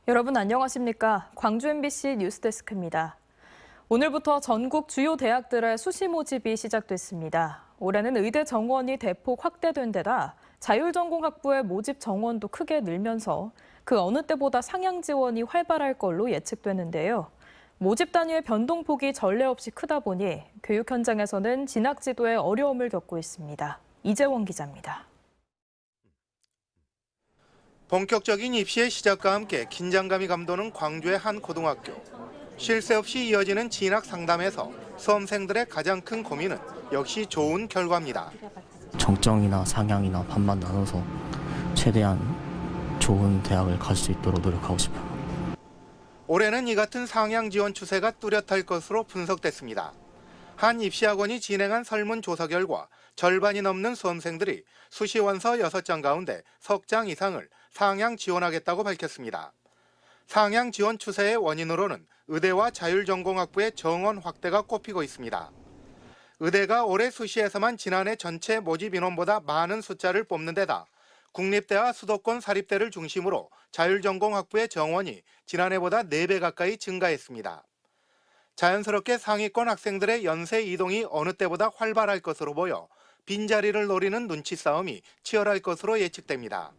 여러분 안녕하십니까? 광주 MBC 뉴스데스크입니다. 오늘부터 전국 주요 대학들의 수시 모집이 시작됐습니다. 올해는 의대 정원이 대폭 확대된 데다 자율전공학부의 모집 정원도 크게 늘면서 그 어느 때보다 상향 지원이 활발할 걸로 예측되는데요. 모집 단위의 변동폭이 전례 없이 크다 보니 교육 현장에서는 진학 지도에 어려움을 겪고 있습니다. 이재원 기자입니다. 본격적인 입시의 시작과 함께 긴장감이 감도는 광주의 한 고등학교. 쉴 새 없이 이어지는 진학 상담에서 수험생들의 가장 큰 고민은 역시 좋은 결과입니다. 정정이나 상향이나 반반 나눠서 최대한 좋은 대학을 갈 수 있도록 노력하고 싶어요. 올해는 이 같은 상향 지원 추세가 뚜렷할 것으로 분석됐습니다. 한 입시학원이 진행한 설문조사 결과 절반이 넘는 수험생들이 수시원서 6장 가운데 석 장 이상을 상향 지원하겠다고 밝혔습니다. 상향 지원 추세의 원인으로는 의대와 자율전공학부의 정원 확대가 꼽히고 있습니다. 의대가 올해 수시에서만 지난해 전체 모집 인원보다 많은 숫자를 뽑는 데다 국립대와 수도권 사립대를 중심으로 자율전공학부의 정원이 지난해보다 4배 가까이 증가했습니다. 자연스럽게 상위권 학생들의 연세 이동이 어느 때보다 활발할 것으로 보여 빈자리를 노리는 눈치 싸움이 치열할 것으로 예측됩니다.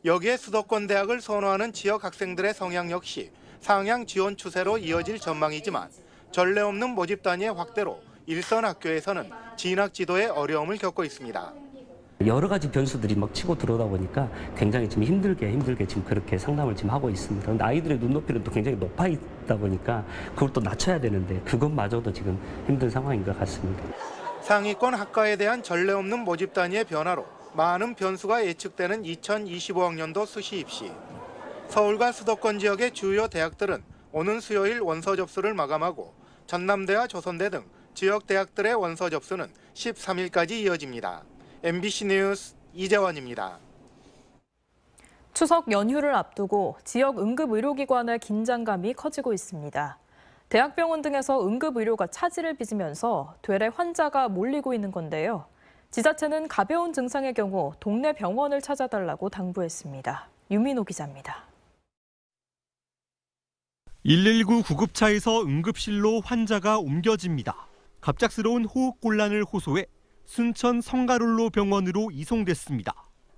여기에 수도권 대학을 선호하는 지역 학생들의 성향 역시 상향 지원 추세로 이어질 전망이지만 전례 없는 모집 단위의 확대로 일선 학교에서는 진학 지도에 어려움을 겪고 있습니다. 여러 가지 변수들이 막 치고 들어오다 보니까 굉장히 좀 힘들게 지금 그렇게 상담을 지금 하고 있습니다. 근데 아이들의 눈높이는 또 굉장히 높아 있다 보니까 그걸 또 낮춰야 되는데 그것마저도 지금 힘든 상황인 것 같습니다. 상위권 학과에 대한 전례 없는 모집 단위의 변화로 많은 변수가 예측되는 2025학년도 수시 입시. 서울과 수도권 지역의 주요 대학들은 오는 수요일 원서 접수를 마감하고 전남대와 조선대 등 지역 대학들의 원서 접수는 13일까지 이어집니다. MBC 뉴스 이재원입니다. 추석 연휴를 앞두고 지역 응급의료기관의 긴장감이 커지고 있습니다. 대학병원 등에서 응급의료가 차질을 빚으면서 되레 환자가 몰리고 있는 건데요. 지자체는 가벼운 증상의 경우 동네 병원을 찾아달라고 당부했습니다. 유민호 기자입니다. 119 구급차에서 응급실로 환자가 옮겨집니다. 갑작스러운 호흡곤란을 호소해 순천 성가롤로 병원으로 이송됐습니다.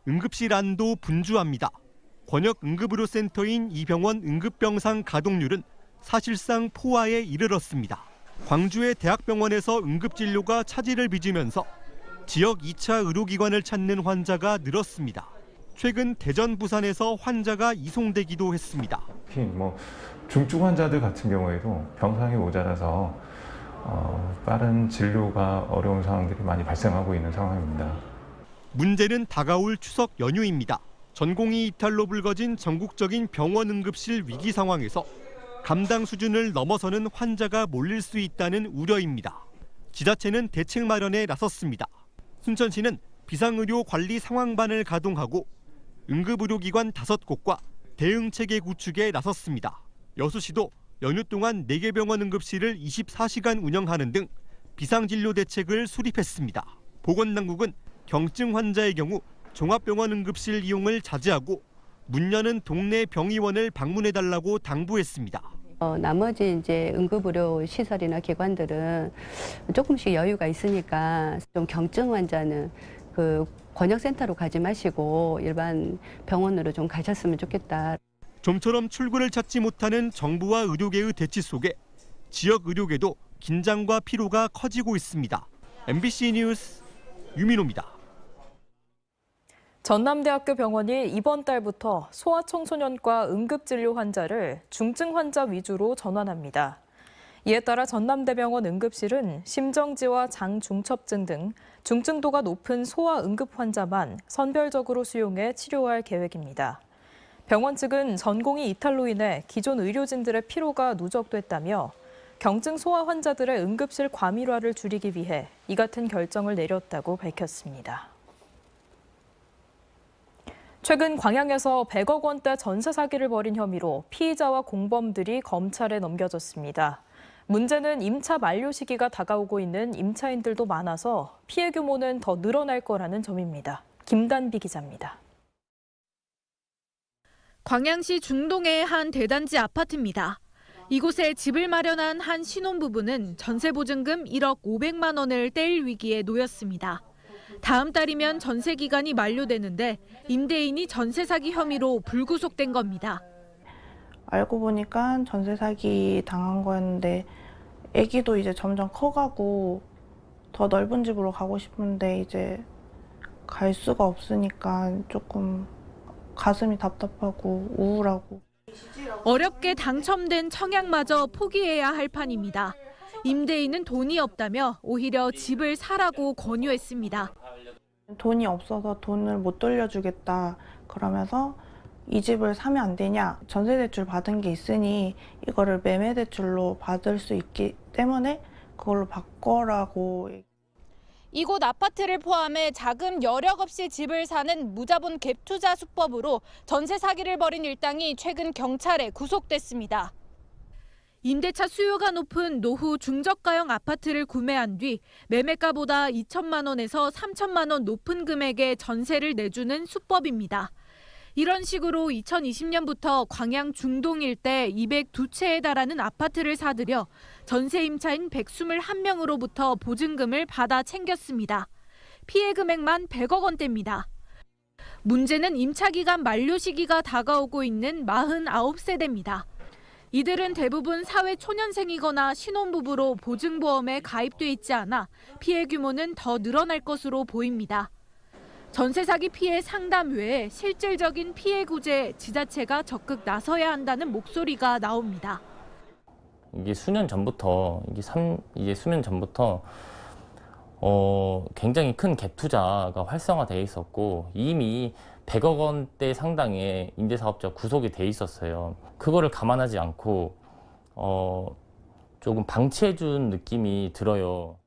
응급실 안도 분주합니다. 권역 응급의료센터인 이 병원 응급병상 가동률은 사실상 포화에 이르렀습니다. 광주의 대학병원에서 응급진료가 차질을 빚으면서 지역 2차 의료기관을 찾는 환자가 늘었습니다. 최근 대전, 부산에서 환자가 이송되기도 했습니다. 특히 중증 환자들 같은 경우에도 병상이 모자라서 빠른 진료가 어려운 상황들이 많이 발생하고 있는 상황입니다. 문제는 다가올 추석 연휴입니다. 전공의 이탈로 불거진 전국적인 병원 응급실 위기 상황에서 감당 수준을 넘어서는 환자가 몰릴 수 있다는 우려입니다. 지자체는 대책 마련에 나섰습니다. 순천시는 비상의료 관리 상황반을 가동하고 응급의료기관 5곳과 대응체계 구축에 나섰습니다. 여수시도 연휴 동안 4개 병원 응급실을 24시간 운영하는 등 비상진료 대책을 수립했습니다. 보건당국은 경증 환자의 경우 종합병원 응급실 이용을 자제하고 문 여는 동네 병의원을 방문해달라고 당부했습니다. 나머지 이제 응급의료 시설이나 기관들은 조금씩 여유가 있으니까 좀 경증 환자는 그 권역센터로 가지 마시고 일반 병원으로 좀 가셨으면 좋겠다. 좀처럼 출구를 찾지 못하는 정부와 의료계의 대치 속에 지역 의료계도 긴장과 피로가 커지고 있습니다. MBC 뉴스 유민호입니다. 전남대학교 병원이 이번 달부터 소아청소년과 응급진료 환자를 중증 환자 위주로 전환합니다. 이에 따라 전남대병원 응급실은 심정지와 장중첩증 등 중증도가 높은 소아 응급 환자만 선별적으로 수용해 치료할 계획입니다. 병원 측은 전공의 이탈로 인해 기존 의료진들의 피로가 누적됐다며 경증 소아 환자들의 응급실 과밀화를 줄이기 위해 이 같은 결정을 내렸다고 밝혔습니다. 최근 광양에서 100억 원대 전세 사기를 벌인 혐의로 피의자와 공범들이 검찰에 넘겨졌습니다. 문제는 임차 만료 시기가 다가오고 있는 임차인들도 많아서 피해 규모는 더 늘어날 거라는 점입니다. 김단비 기자입니다. 광양시 중동의 한 대단지 아파트입니다. 이곳에 집을 마련한 한 신혼부부는 전세보증금 1억 500만 원을 떼일 위기에 놓였습니다. 다음 달이면 전세 기간이 만료되는데 임대인이 전세 사기 혐의로 불구속된 겁니다. 알고 보니까 전세 사기 당한 거였는데 아기도 이제 점점 커가고 더 넓은 집으로 가고 싶은데 이제 갈 수가 없으니까 조금 가슴이 답답하고 우울하고. 어렵게 당첨된 청약마저 포기해야 할 판입니다. 임대인은 돈이 없다며 오히려 집을 사라고 권유했습니다. 돈이 없어서 돈을 못 돌려주겠다 그러면서 이 집을 사면 안 되냐, 전세 대출 받은 게 있으니 이거를 매매 대출로 받을 수 있기 때문에 그걸로 바꿔라고. 이곳 아파트를 포함해 자금 여력 없이 집을 사는 무자본 갭 투자 수법으로 전세 사기를 벌인 일당이 최근 경찰에 구속됐습니다. 임대차 수요가 높은 노후 중저가형 아파트를 구매한 뒤 매매가보다 2천만 원에서 3천만 원 높은 금액의 전세를 내주는 수법입니다. 이런 식으로 2020년부터 광양 중동 일대 202채에 달하는 아파트를 사들여 전세 임차인 121명으로부터 보증금을 받아 챙겼습니다. 피해 금액만 100억 원대입니다. 문제는 임차 기간 만료 시기가 다가오고 있는 49세대입니다. 이들은 대부분 사회 초년생이거나 신혼부부로 보증보험에 가입돼 있지 않아 피해 규모는 더 늘어날 것으로 보입니다. 전세 사기 피해 상담 외에 실질적인 피해 구제에 지자체가 적극 나서야 한다는 목소리가 나옵니다. 이게 수년 전부터 굉장히 큰 갭 투자가 활성화되어 있었고 이미 100억 원대 상당의 임대사업자 구속이 돼 있었어요. 그거를 감안하지 않고 조금 방치해준 느낌이 들어요.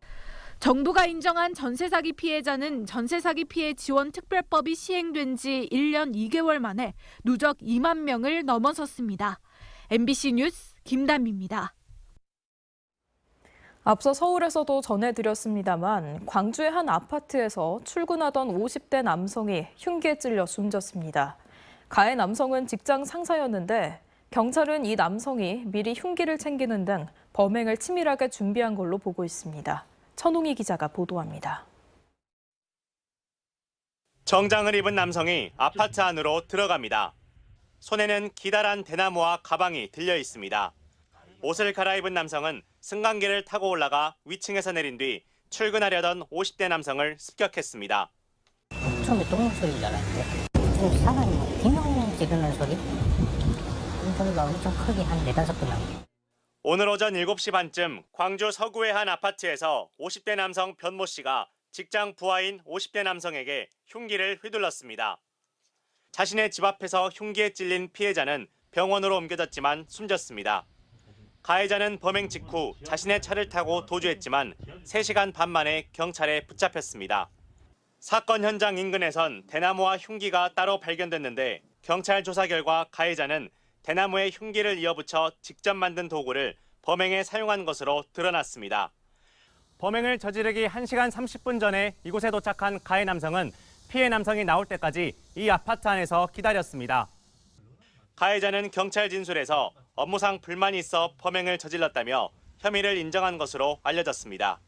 정부가 인정한 전세 사기 피해자는 전세 사기 피해 지원 특별법이 시행된 지 1년 2개월 만에 누적 2만 명을 넘어섰습니다. MBC 뉴스 김담입니다. 앞서 서울에서도 전해드렸습니다만 광주의 한 아파트에서 출근하던 50대 남성이 흉기에 찔려 숨졌습니다. 가해 남성은 직장 상사였는데 경찰은 이 남성이 미리 흉기를 챙기는 등 범행을 치밀하게 준비한 걸로 보고 있습니다. 천웅희 기자가 보도합니다. 정장을 입은 남성이 아파트 안으로 들어갑니다. 손에는 기다란 대나무와 가방이 들려 있습니다. 옷을 갈아입은 남성은 승강기를 타고 올라가 위층에서 내린 뒤 출근하려던 50대 남성을 습격했습니다. 처음에 똥물 소리인 줄 알았는데 지금 사람이 비명 지르는 소리? 이 소리가 엄청 크게 한 4-5번 나고. 오늘 오전 7시 반쯤 광주 서구의 한 아파트에서 50대 남성 변모 씨가 직장 부하인 50대 남성에게 흉기를 휘둘렀습니다. 자신의 집 앞에서 흉기에 찔린 피해자는 병원으로 옮겨졌지만 숨졌습니다. 가해자는 범행 직후 자신의 차를 타고 도주했지만 3시간 반 만에 경찰에 붙잡혔습니다. 사건 현장 인근에선 대나무와 흉기가 따로 발견됐는데 경찰 조사 결과 가해자는 대나무에 흉기를 이어붙여 직접 만든 도구를 범행에 사용한 것으로 드러났습니다. 범행을 저지르기 1시간 30분 전에 이곳에 도착한 가해 남성은 피해 남성이 나올 때까지 이 아파트 안에서 기다렸습니다. 가해자는 경찰 진술에서 업무상 불만이 있어 범행을 저질렀다며 혐의를 인정한 것으로 알려졌습니다.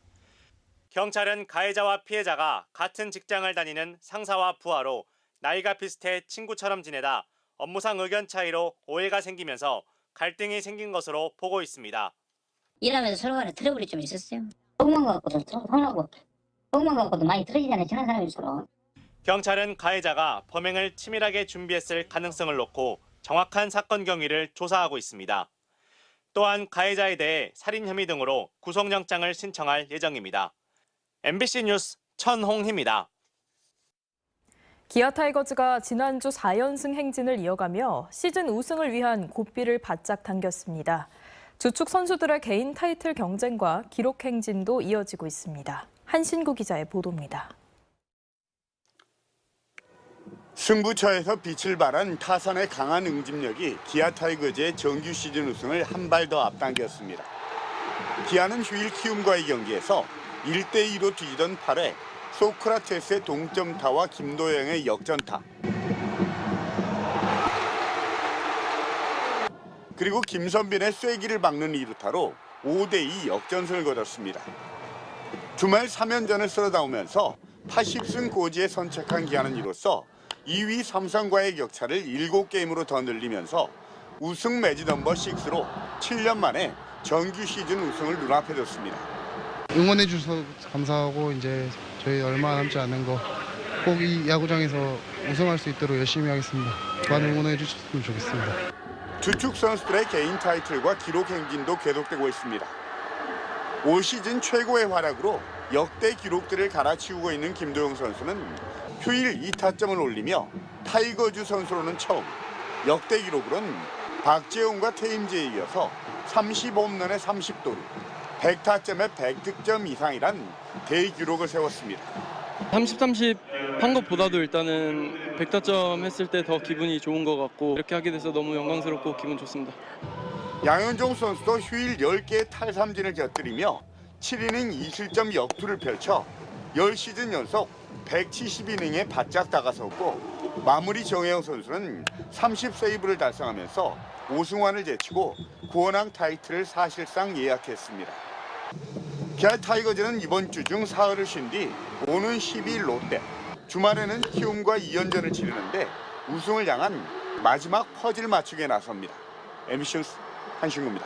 경찰은 가해자와 피해자가 같은 직장을 다니는 상사와 부하로 나이가 비슷해 친구처럼 지내다 업무상 의견 차이로 오해가 생기면서 갈등이 생긴 것으로 보고 있습니다. 일하면서 서로 간에 트러블이 좀 있었어요. 조금만 갖고도 성나고 조금만 갖고도 많이 틀어지잖아요. 친한 사람일수록. 경찰은 가해자가 범행을 치밀하게 준비했을 가능성을 놓고 정확한 사건 경위를 조사하고 있습니다. 또한 가해자에 대해 살인 혐의 등으로 구속영장을 신청할 예정입니다. MBC 뉴스 천홍희입니다. 기아 타이거즈가 지난주 4연승 행진을 이어가며 시즌 우승을 위한 고삐를 바짝 당겼습니다. 주축 선수들의 개인 타이틀 경쟁과 기록 행진도 이어지고 있습니다. 한신구 기자의 보도입니다. 승부처에서 빛을 발한 타선의 강한 응집력이 기아 타이거즈의 정규 시즌 우승을 한 발 더 앞당겼습니다. 기아는 휴일 키움과의 경기에서 1대2로 뒤지던 8회 소크라테스의 동점타와 김도영의 역전타. 그리고 김선빈의 쐐기를 박는 2루타로 5대2 역전승을 거뒀습니다. 주말 3연전을 쓸어담으면서 80승 고지에 선착한 기아는 이로써 2위 삼성과의 격차를 7게임으로 더 늘리면서 우승 매지 넘버 6로 7년 만에 정규 시즌 우승을 눈앞에 뒀습니다. 응원해 주셔서 감사하고 이제 저희 얼마 남지 않은 거 꼭 이 야구장에서 우승할 수 있도록 열심히 하겠습니다. 많은 응원해 주셨으면 좋겠습니다. 주축 선수들의 개인 타이틀과 기록 행진도 계속되고 있습니다. 올 시즌 최고의 활약으로 역대 기록들을 갈아치우고 있는 김도영 선수는 휴일 2타점을 올리며 타이거즈 선수로는 처음, 역대 기록으로는 박재홍과 테임즈에 이어서 30홈런에 30도루, 100타점에 100득점 이상이란 대기록을 세웠습니다. 30-30 한 것보다도 일단은 100타점 했을 때 더 기분이 좋은 것 같고 이렇게 하게 돼서 너무 영광스럽고 기분 좋습니다. 양현종 선수도 휴일 10개의 탈삼진을 곁들이며 7이닝 2실점 역투를 펼쳐 10시즌 연속 170이닝에 바짝 다가섰고 마무리 정혜영 선수는 30세이브를 달성하면서 오승환을 제치고 구원왕 타이틀을 사실상 예약했습니다. 기아 타이거즈는 이번 주 중 사흘을 쉰 뒤 오는 12일 롯데, 주말에는 키움과 2연전을 치르는데 우승을 향한 마지막 퍼즐 맞추기에 나섭니다. MBC 뉴스 한신구입니다.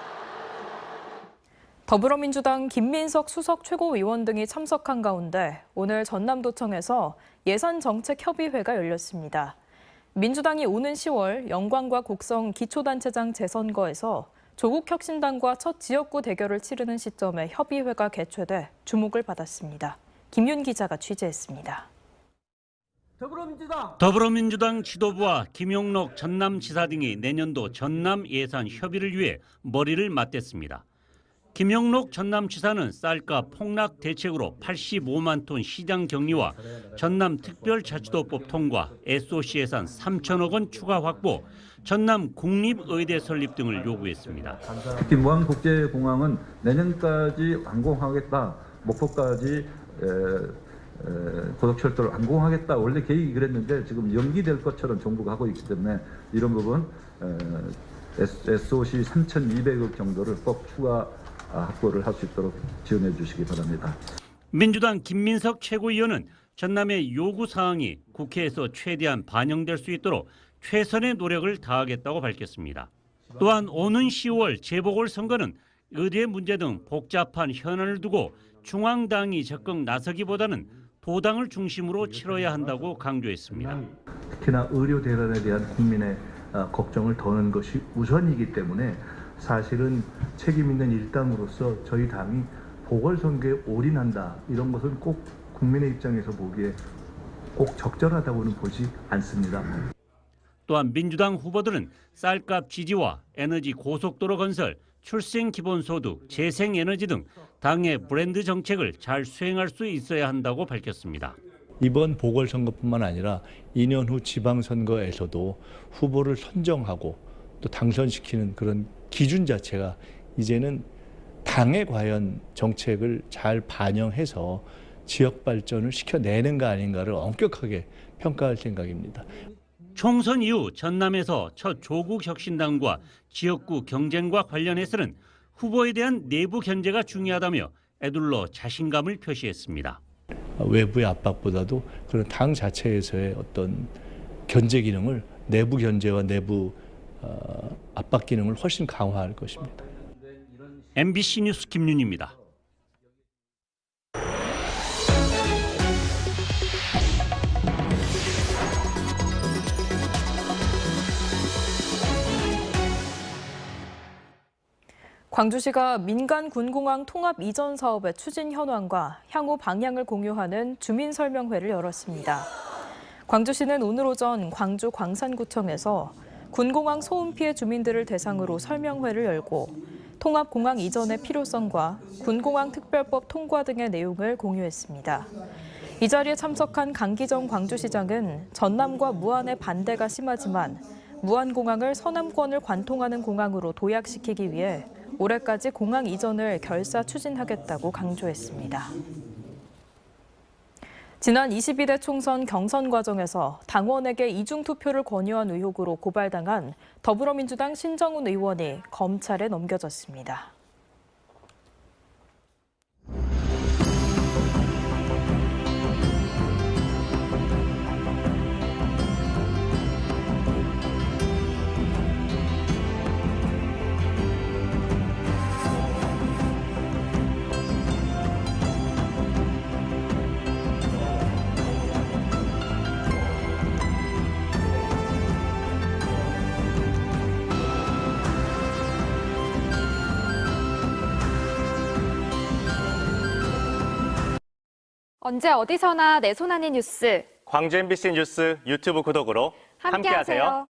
더불어민주당 김민석 수석 최고위원 등이 참석한 가운데 오늘 전남도청에서 예산정책협의회가 열렸습니다. 민주당이 오는 10월 영광과 곡성 기초단체장 재선거에서 조국혁신당과 첫 지역구 대결을 치르는 시점에 협의회가 개최돼 주목을 받았습니다. 김윤 기자가 취재했습니다. 더불어민주당 지도부와 김용록 전남지사 등이 내년도 전남 예산 협의를 위해 머리를 맞댔습니다. 김용록 전남지사는 쌀값 폭락 대책으로 85만 톤 시장 격리와 전남특별자치도법 통과, SOC 예산 3천억 원 추가 확보, 전남 국립의대 설립 등을 요구했습니다. 특히 무안국제공항은 내년까지 완공하겠다, 목포까지 고속철도를 완공하겠다 원래 계획이 그랬는데 지금 연기될 것처럼 정부가 하고 있기 때문에 이런 부분 SOC 3,200억 정도를 꼭 추가 확보를 할 수 있도록 지원해 주시기 바랍니다. 민주당 김민석 최고위원은 전남의 요구사항이 국회에서 최대한 반영될 수 있도록 최선의 노력을 다하겠다고 밝혔습니다. 또한 오는 10월 재보궐선거는 의대 문제 등 복잡한 현안을 두고 중앙당이 적극 나서기보다는 도당을 중심으로 치러야 한다고 강조했습니다. 특히나 의료 대란에 대한 국민의 걱정을 더는 것이 우선이기 때문에 사실은 책임 있는 일당으로서 저희 당이 보궐선거에 올인한다 이런 것은 꼭 국민의 입장에서 보기에 꼭 적절하다고는 보지 않습니다. 또한 민주당 후보들은 쌀값 지지와 에너지 고속도로 건설, 출생기본소득, 재생에너지 등 당의 브랜드 정책을 잘 수행할 수 있어야 한다고 밝혔습니다. 이번 보궐선거뿐만 아니라 2년 후 지방선거에서도 후보를 선정하고 또 당선시키는 그런 기준 자체가 이제는 당의 과연 정책을 잘 반영해서 지역 발전을 시켜내는가 아닌가를 엄격하게 평가할 생각입니다. 총선 이후 전남에서 첫 조국혁신당과 지역구 경쟁과 관련해서는 후보에 대한 내부 견제가 중요하다며 애둘러 자신감을 표시했습니다. 외부의 압박보다도 그런 당 자체에서의 어떤 견제 기능을 내부 견제와 내부 압박 기능을 훨씬 강화할 것입니다. MBC 뉴스 김윤희입니다. 광주시가 민간 군공항 통합 이전 사업의 추진 현황과 향후 방향을 공유하는 주민설명회를 열었습니다. 광주시는 오늘 오전 광주 광산구청에서 군공항 소음 피해 주민들을 대상으로 설명회를 열고 통합공항 이전의 필요성과 군공항 특별법 통과 등의 내용을 공유했습니다. 이 자리에 참석한 강기정 광주시장은 전남과 무안의 반대가 심하지만 무안공항을 서남권을 관통하는 공항으로 도약시키기 위해 올해까지 공항 이전을 결사 추진하겠다고 강조했습니다. 지난 22대 총선 경선 과정에서 당원에게 이중투표를 권유한 의혹으로 고발당한 더불어민주당 신정훈 의원이 검찰에 넘겨졌습니다. 언제 어디서나 내 손 안의 뉴스. 광주 MBC 뉴스 유튜브 구독으로 함께하세요.